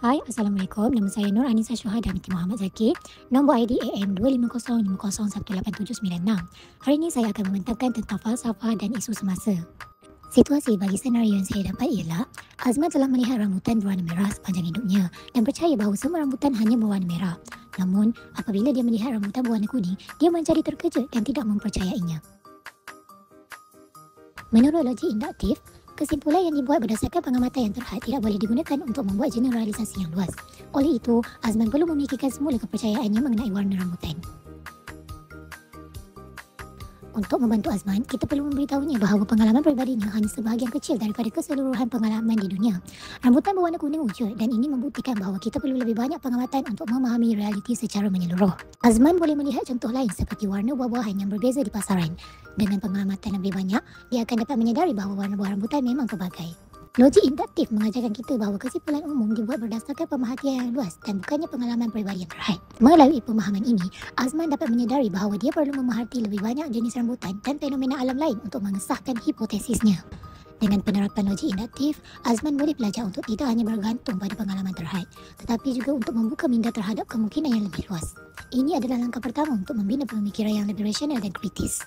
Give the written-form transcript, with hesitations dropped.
Hai, Assalamualaikum. Nama saya Nur Anisa Syuhada binti Muhammad Zaki. Nombor ID AM250501796. Hari ini saya akan membentangkan tentang falsafah dan isu semasa. Situasi bagi senario yang saya dapat ialah Azman telah melihat rambutan berwarna merah sepanjang hidupnya dan percaya bahawa semua rambutan hanya berwarna merah. Namun, apabila dia melihat rambutan berwarna kuning, dia menjadi terkejut dan tidak mempercayainya. Menurut logik induktif, kesimpulan yang dibuat berdasarkan pengamatan yang terhad tidak boleh digunakan untuk membuat generalisasi yang luas. Oleh itu, Azman perlu memikirkan semula kepercayaannya mengenai warna rambutan. Untuk membantu Azman, kita perlu memberitahunya bahawa pengalaman peribadinya hanya sebahagian kecil daripada keseluruhan pengalaman di dunia. Rambutan berwarna kuning wujud dan ini membuktikan bahawa kita perlu lebih banyak pengamatan untuk memahami realiti secara menyeluruh. Azman boleh melihat contoh lain seperti warna buah-buahan yang berbeza di pasaran. Dengan pengamatan lebih banyak, dia akan dapat menyedari bahawa warna buah rambutan memang pelbagai. Logik induktif mengajarkan kita bahawa kesimpulan umum dibuat berdasarkan pemerhatian yang luas dan bukannya pengalaman peribadi yang terhad. Melalui pemahaman ini, Azman dapat menyedari bahawa dia perlu memerhati lebih banyak jenis rambutan dan fenomena alam lain untuk mengesahkan hipotesisnya. Dengan penerapan logik induktif, Azman boleh belajar untuk tidak hanya bergantung pada pengalaman terhad, tetapi juga untuk membuka minda terhadap kemungkinan yang lebih luas. Ini adalah langkah pertama untuk membina pemikiran yang lebih rasional dan kritis.